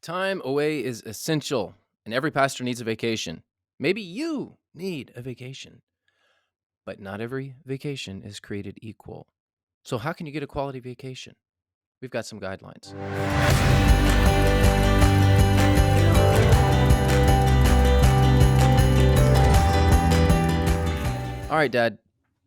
Time away is essential, and every pastor needs a vacation. Maybe you need a vacation, but not every vacation is created equal. So, how can you get a quality vacation? We've got some guidelines. All right, Dad.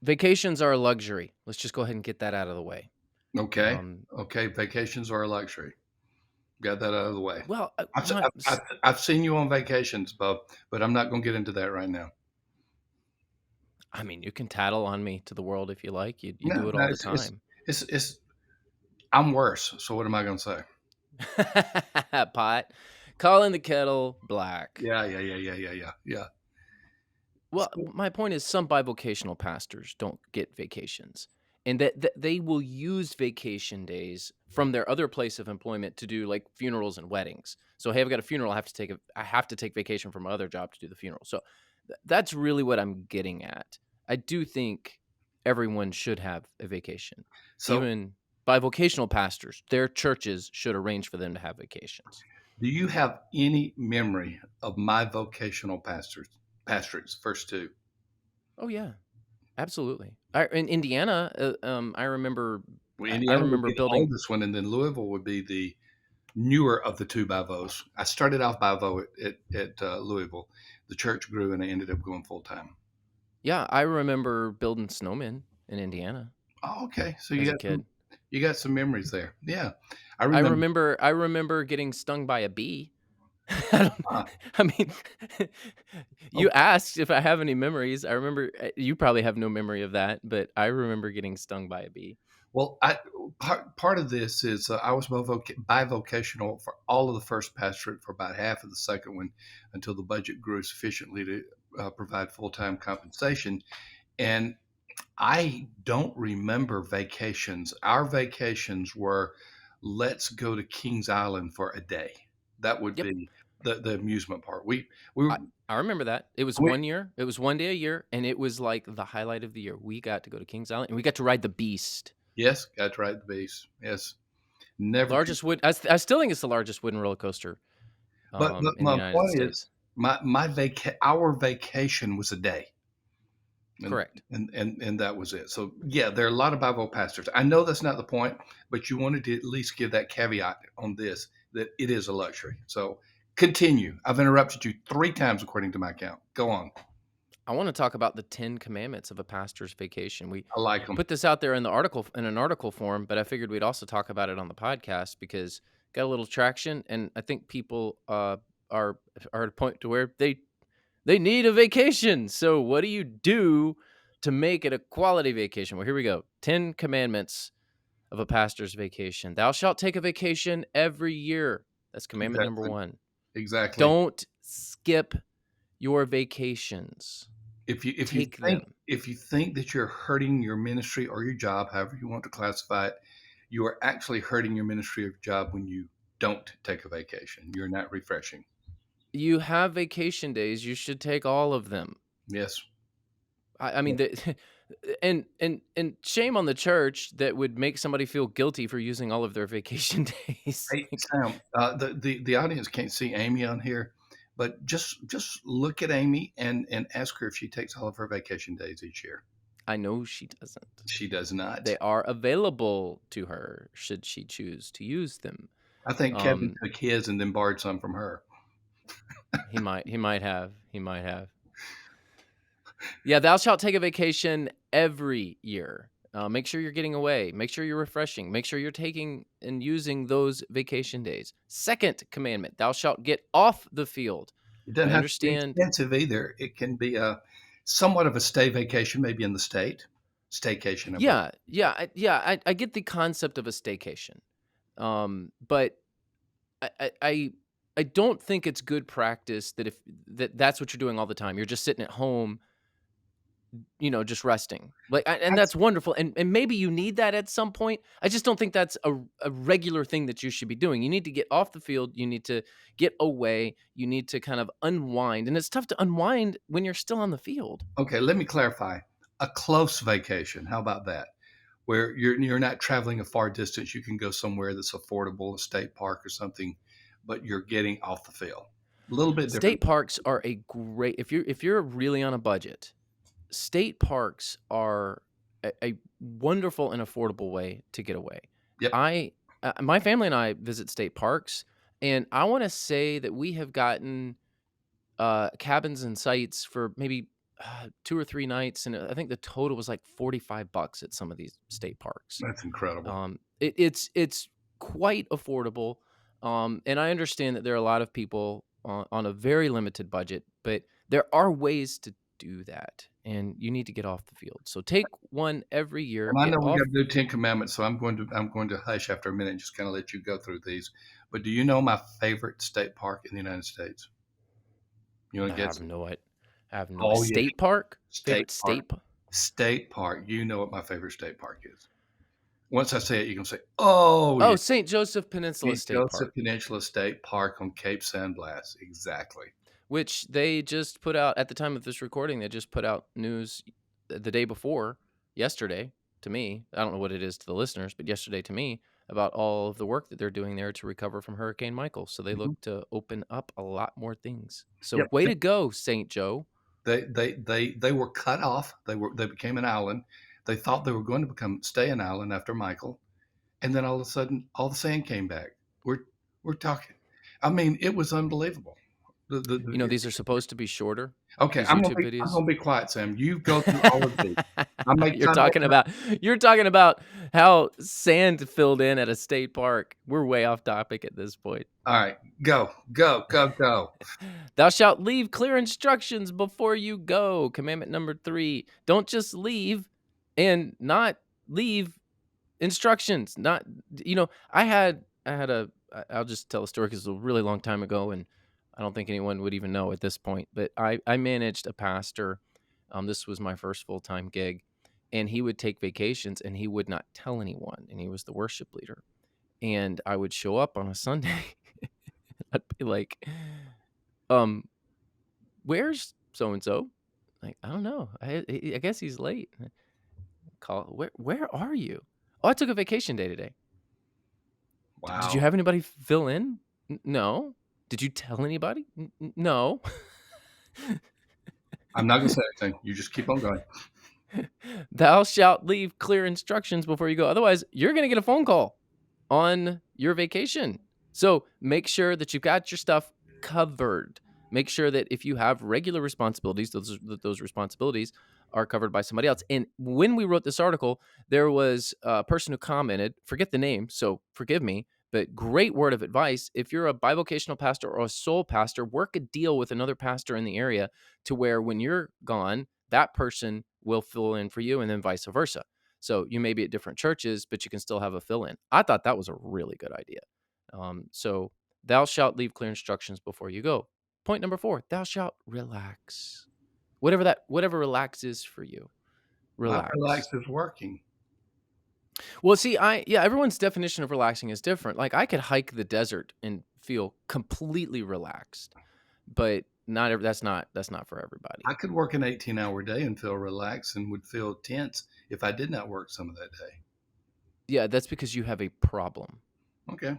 Vacations are a luxury. Let's just go ahead and get that out of the way. Okay. Um, Okay. Vacations are a luxury. Got that out of the way. well, I've, se- I've, I've I've seen you on vacations, Bob, but I'm not going to get into that right now. I mean, you can tattle on me to the world if you like. You No, do it no, all the it's, time. it's, it's, I'm worse. So what am I going to say? Pot, calling the kettle black. Yeah, yeah, yeah, yeah, yeah, yeah, yeah. Well, So, my point is some bivocational pastors don't get vacations, and that they will use vacation days from their other place of employment to do like funerals and weddings. So, hey, I've got a funeral, I have to take vacation from my other job to do the funeral. So, that's really what I'm getting at. I do think everyone should have a vacation. so Even bivocational pastors, their churches should arrange for them to have vacations. do you have any memory of my vocational pastorates, first two? Oh yeah. Absolutely. In Indiana, I remember Well, I Indiana would remember be the building. oldest one, and then Louisville would be the newer of the two Bivos. I started off Bivo at Louisville. The church grew, and I ended up going full time. Yeah, I remember building snowmen in Indiana Oh, okay. So as a kid. you got some memories there. Yeah, I I remember. remember I remember getting stung by a bee. I don't Uh, I mean, oh, you asked if I have any memories. I remember you probably have no memory of that, but I remember getting stung by a bee. well, part of this is I was bivocational for all of the first pastorate for about half of the second one until the budget grew sufficiently to provide full time compensation. And I don't remember vacations. Our vacations were let's go to Kings Island for a day. That would Yep. be the amusement part. We were I I remember that. It was we 1 year. It was 1 day a year, and it was like the highlight of the year. We got to go to Kings Island, and we got to ride the Beast. yes, got to ride the beast. Yes, never. Largest wood I still think it's the largest wooden roller coaster, But in the my United point is, States. our vacation was a day, and Correct. and that was it. So yeah, there are a lot of Bible pastors. I know that's not the point, but you wanted to at least give that caveat on this that it is a luxury. So continue. I've interrupted you three times according to my count. Go on. I wanna talk about the 10 commandments of a pastor's vacation. We I like them. put this out there in the article in an article form, but I figured we'd also talk about it on the podcast because got a little traction, and I think people, are at a point to where they need a vacation. So what do you do to make it a quality vacation? Well, here we go. 10 commandments of a pastor's vacation. Thou shalt take a vacation every year. That's commandment number Exactly. 1. Exactly. Don't skip your vacations. If you Take think them. if you think that you're hurting your ministry or your job, however you want to classify it, you are actually hurting your ministry or job when you don't take a vacation. You're not refreshing. You have vacation days, you should take all of them. Yes. I mean, the and shame on the church that would make somebody feel guilty for using all of their vacation days. Hey, Like, Sam, the audience can't see Amy on here, but just look at Amy and ask her if she takes all of her vacation days each year. I know she doesn't. She does not. They are available to her should she choose to use them. I think Kevin Um, took his and then borrowed some from her. he might have. Yeah, thou shalt take a vacation every year. Make sure you're getting away. Make sure you're refreshing. Make sure you're taking and using those vacation days. Second commandment, thou shalt get off the field. It doesn't I have to be understand. expensive either. It can be a somewhat of a stay vacation, maybe in the state. Staycation, I believe. Yeah, I get the concept of a staycation. But I don't think it's good practice that if that's what you're doing all the time. You're just sitting at home, just resting. Like, and That's that's wonderful. And maybe you need that at some point. I just don't think that's a regular thing that you should be doing. You need to get off the field. You need to get away. You need to kind of unwind. And it's tough to unwind when you're still on the field. okay. Let me clarify. A close vacation. How about that? Where you're not traveling a far distance. You can go somewhere that's affordable, a state park or something, but you're getting off the field. A little bit State different. parks are a great if you're really on a budget, state parks are a wonderful and affordable way to get away. Yep, I my family and I visit state parks, and I wanna say that we have gotten, cabins and sites for maybe, 2 or 3 nights, and I think the total was like $45 at some of these state parks. that's incredible. It's quite affordable, and I understand that there are a lot of people on a very limited budget, but there are ways to do that, and you need to get off the field. So take one every year, And I get know we off. got to do 10 commandments, so I'm going to hush after a minute and just kind of let you go through these. But do you know my favorite state park in the United States? You want I to have guess? no it. I have no Oh yeah, state park. state Favorite park. state. Pa- State park. You know what my favorite state park is. Once I say it, you can say, "Oh Oh, yeah, St. Joseph Peninsula St. State Joseph Park, Peninsula State Park on Cape San Blas." Exactly. which they just put out at the time of this recording. They just put out news the day before yesterday to me. I don't know what it is to the listeners, but yesterday to me about all of the work that they're doing there to recover from Hurricane Michael. So they Mhm. look to open up a lot more things. So Yep. way to go, St. Joe. They were cut off. They became an island. They thought they were going to stay an island after Michael, and then all of a sudden, all the sand came back. We're talking. I mean, it was unbelievable. You know, these are supposed to be shorter, Okay, these YouTube I'm videos. gonna be quiet, Sam. You go through all of these. I may you're cut out. talking about you're talking about how sand filled in at a state park. We're way off topic at this point. All right, go, go, go, go. Thou shalt leave clear instructions before you go. Commandment number 3. Don't just leave and not leave instructions. Not I'll just tell a story because it's a really long time ago, and I don't think anyone would even know at this point. But I managed a pastor. This was my first full time gig, and he would take vacations and he would not tell anyone. And he was the worship leader. And I would show up on a Sunday. I'd be like, um, where's so and so? Like, I don't know. I guess he's late. Call. Where are you? Oh, I took a vacation day today. Did you Wow. have anybody fill in? No. Did you tell anybody? No. I'm not gonna say anything. You just keep on going. Thou shalt leave clear instructions before you go. Otherwise, you're going to get a phone call on your vacation. So make sure that you've got your stuff covered. Make sure that if you have regular responsibilities, those responsibilities are covered by somebody else. And when we wrote this article, there was a person who commented, forget the name, so forgive me, but great word of advice. If you're a bivocational pastor or a sole pastor, work a deal with another pastor in the area to where when you're gone, that person will fill in for you and then vice versa. So you may be at different churches, but you can still have a fill in. I thought that was a really good idea. So thou shalt leave clear instructions before you go. Point number 4, thou shalt relax. Whatever relax is for you. My Relax. relax is working. Well, see, everyone's definition of relaxing is different. Like I could hike the desert and feel completely relaxed, but that's not for everybody. I could work an 18-hour day and feel relaxed and would feel tense if I did not work some of that day. Yeah, that's because you have a problem. Okay.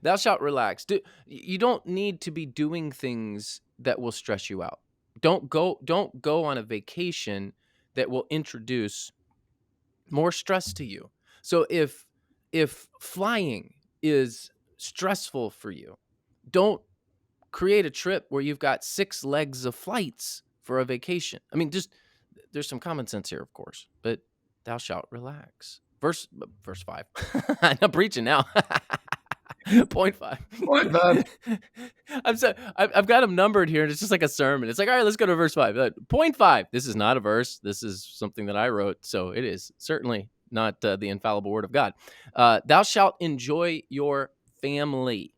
Thou shalt relax. You don't need to be doing things that will stress you out. Don't go on a vacation that will introduce more stress to you. So if flying is stressful for you, don't create a trip where you've got 6 legs of flights for a vacation. I mean, just there's some common sense here, of course, but thou shalt relax. Verse 5. I'm preaching now. Point 5. Point five. I've got them numbered here, and it's just like a sermon. It's like, all right, let's go to verse 5. Point 5. This is not a verse. This is something that I wrote, so it is certainly not the infallible word of God. Thou shalt enjoy your family.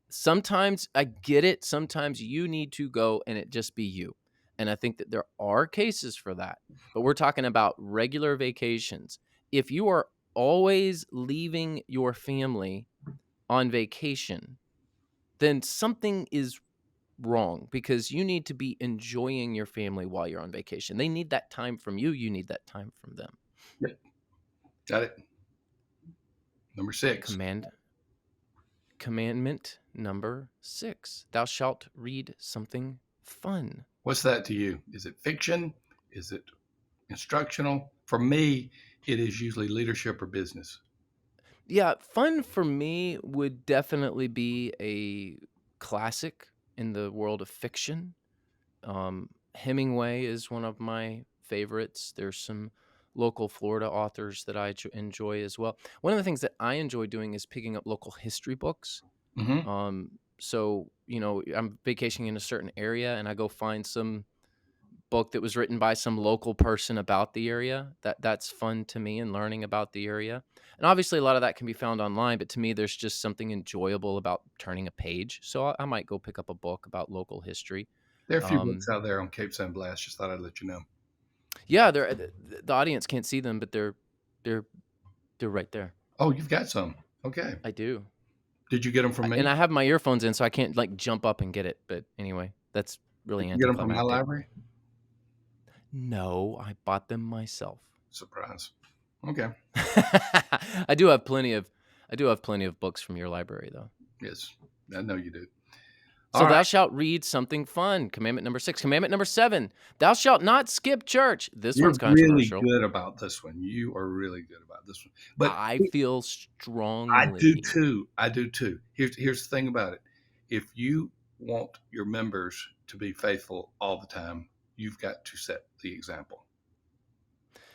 Sometimes I get it. Sometimes you need to go and it just be you. And I think that there are cases for that. But we're talking about regular vacations. If you are always leaving your family on vacation, then something is wrong because you need to be enjoying your family while you're on vacation. They need that time from you. You need that time from them. Yep. Got it. Number 6. Command. Commandment number 6. Thou shalt read something fun. What's that to you? Is it fiction? Is it instructional? For me, it is usually leadership or business. Yeah, fun for me would definitely be a classic in the world of fiction. Hemingway is one of my favorites. There's some local Florida authors that I enjoy as well. One of the things that I enjoy doing is picking up local history books. Hmm. So, I'm vacationing in a certain area and I go find some book that was written by some local person about the area. That's fun to me, and learning about the area. And obviously a lot of that can be found online, but to me there's just something enjoyable about turning a page. So I might go pick up a book about local history. There are a few books Um, out there on Cape San Blas. Just thought I'd let you know. yeah, the audience can't see them, but they're they're right there. Oh, you've got some. Okay. I do. Did you get them from And me? I have my earphones in, so I can't like jump up and get it. But anyway, that's Did really you get them from my anticlimactic. library? No, I bought them myself. Surprise. Okay. I do have plenty of books from your library though. Yes, I know you do. So All right. thou shalt read something fun. Commandment number 6. Commandment number 7. Thou shalt not skip church. This You're one's really controversial. good about this one. You are really good about this one. But I feel I do strongly. too. I do too. Here's the thing about it. If you want your members to be faithful all the time, you've got to set the example.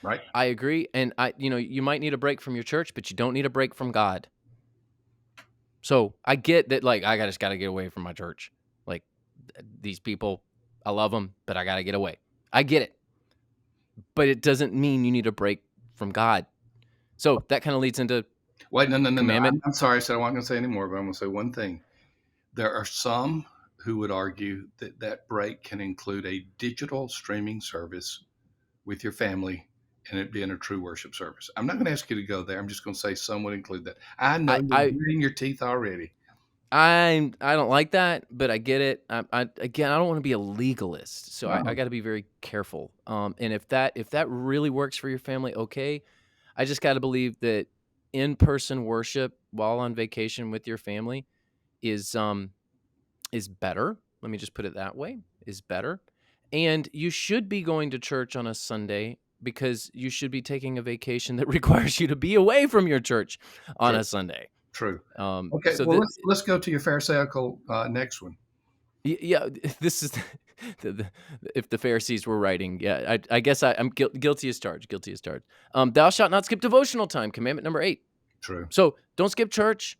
Right? I agree, and you might need a break from your church, but you don't need a break from God. So I get that, like, I just got to get away from my church. Like, these people, I love them, but I got to get away. I get it, but it doesn't mean you need a break from God. So that kind of leads into Wait, no, no, no, no. commandment. I'm sorry. I said I wasn't going to say any more, but I'm going to say one thing. There are some who would argue that that break can include a digital streaming service with your family and it being a true worship service. I'm not going to ask you to go there. I'm just going to say some would include that. I know I you're I gritting your teeth already. I don't like that, but I get it. Again, I don't want to be a legalist, so I No, got to be very careful. And if that really works for your family, okay. I just got to believe that in-person worship while on vacation with your family is better. Let me just put it that way, is better. And you should be going to church on a Sunday because you should be taking a vacation that requires you to be away from your church on true, a Sunday. true. Um, Okay, so well that let's go to your Pharisaical next one. Yeah, this is if the Pharisees were writing, yeah, I guess I'm guilty as charged. Guilty as charged. Thou shalt not skip devotional time. Commandment number 8. True. So don't skip church.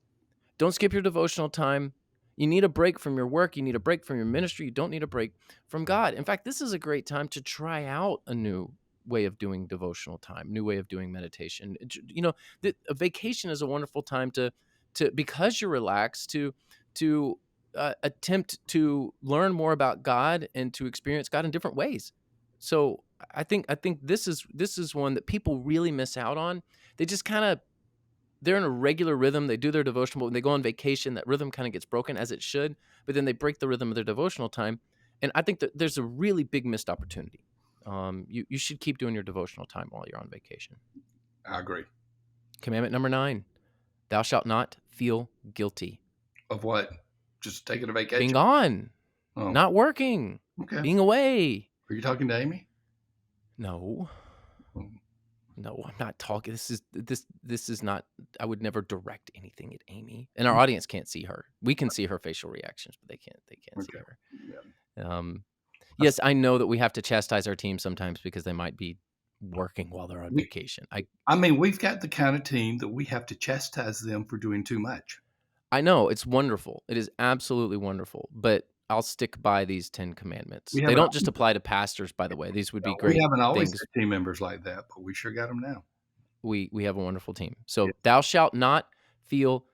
Don't skip your devotional time. You need a break from your work. You need a break from your ministry. You don't need a break from God. In fact, this is a great time to try out a new way of doing devotional time, new way of doing meditation. A vacation is a wonderful time to because you're relaxed to attempt to learn more about God and to experience God in different ways. So I think this is one that people really miss out on. They just kind of they're in a regular rhythm. They do their devotional, but when they go on vacation, that rhythm kind of gets broken as it should. But then they break the rhythm of their devotional time, and I think that there's a really big missed opportunity. You should keep doing your devotional time while you're on vacation. I agree. Commandment number 9: Thou shalt not feel guilty. Of what? Just taking a Being vacation? gone, Oh, not working, okay. being away. Are you talking to Amy? No, Mm, no, I'm not talking. This is not. I would never direct anything at Amy, and our audience can't see her. We can see her facial reactions, but they can't see okay. her. Yeah. Um, I yes, I know that we have to chastise our team sometimes because they might be working while they're on We, vacation. I mean, we've got the kind of team that we have to chastise them for doing too much. I know it's wonderful. It is absolutely wonderful, but I'll stick by these 10 commandments. We They haven't don't just apply to pastors, by the way. These would be we great haven't always things. had team members like that, but we sure got them now. We have a wonderful team. Yeah. So thou shalt not feel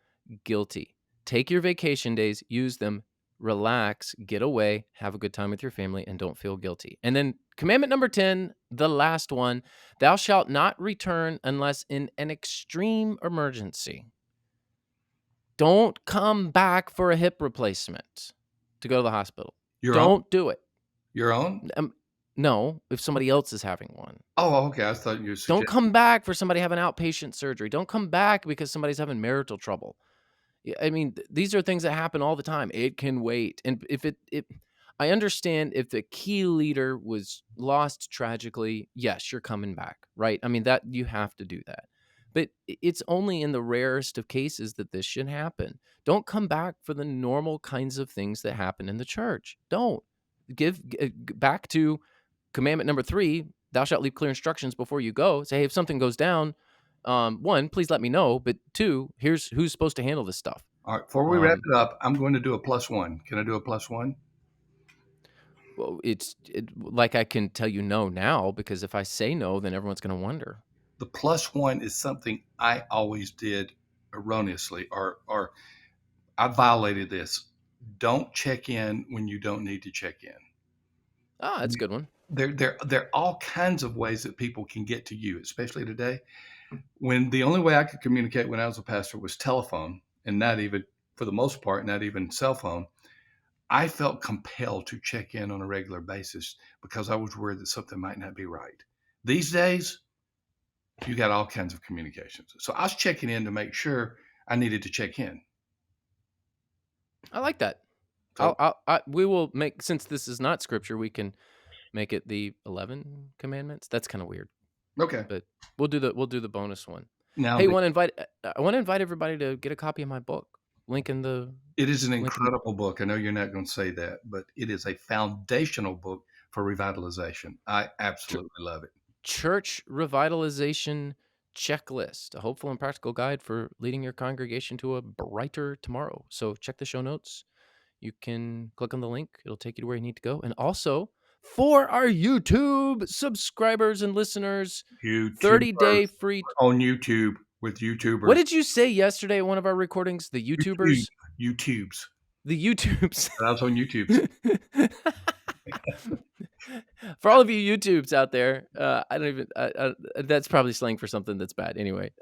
guilty. Take your vacation days, use them, relax, get away, have a good time with your family, and don't feel guilty. And then commandment number 10, the last one: thou shalt not return unless in an extreme emergency. Don't come back for a hip replacement to go to the hospital. Your own? Don't do it. Your own? No, if somebody else is having one. Oh, okay. I thought you were Don't suggesting. come back for somebody having outpatient surgery. Don't come back because somebody's having marital trouble. Yeah, I mean, these are things that happen all the time. It can wait. And if it I understand if the key leader was lost tragically, yes, you're coming back, right? I mean, that you have to do that. But it's only in the rarest of cases that this should happen. Don't come back for the normal kinds of things that happen in the church. Don't. Back to commandment number 3, thou shalt leave clear instructions before you go. Say, hey, if something goes down, one, please let me know. But two, here's who's supposed to handle this stuff. All right, before we wrap Um, it up, I'm going to do a plus one. Can I do a plus one? well, like I can tell you no now because if I say no, then everyone's going to wonder. The plus one is something I always did erroneously, or I violated this. Don't check in when you don't need to check in. Ah, that's a good one. There are all kinds of ways that people can get to you, especially today. When the only way I could communicate when I was a pastor was telephone, and not even, for the most part, not even cell phone. I felt compelled to check in on a regular basis because I was worried that something might not be right. These days, you got all kinds of communications. So I was checking in to make sure I needed to check in. I like that. So, We will make, since this is not scripture, we can make it the 11 commandments. That's kind of weird, okay. but we'll do the bonus one. Now, Hey, I want to invite everybody to get a copy of my book. Link in the it is an link in the incredible book. I know you're not going to say that, but it is a foundational book for revitalization. I Ch- absolutely love it. Church Revitalization Checklist, a hopeful and practical guide for leading your congregation to a brighter tomorrow. So check the show notes. You can click on the link. It'll take you to where you need to go. And also, for our YouTube subscribers and listeners, YouTubers 30-day free. on YouTube with What YouTubers. did you say yesterday at one of our recordings? The YouTube, YouTubers? YouTubes. The YouTubes. I was on YouTube. For all of you YouTubes out there, I don't even. That's probably slang for something that's bad. Anyway,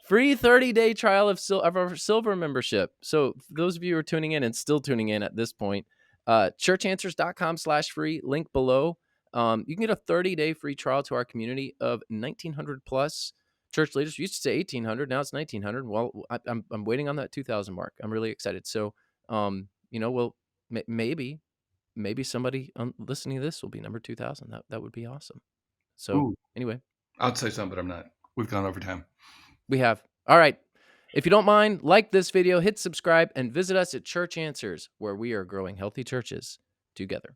free 30-day trial of our silver membership. So for those of you who are tuning in and still tuning in at this point, churchanswers.com/free. Link below. You can get a 30-day free trial to our community of 1,900 plus church leaders. We used to say 1,800, now it's 1,900. Well, I'm waiting on that 2,000 mark. I'm really excited. So, well, maybe somebody listening to this will be number 2,000. That would be awesome. So Ooh, anyway, I'd say something, but I'm not. We've gone over time. we have. All right. If you don't mind, like this video, hit subscribe, and visit us at Church Answers, where we are growing healthy churches together.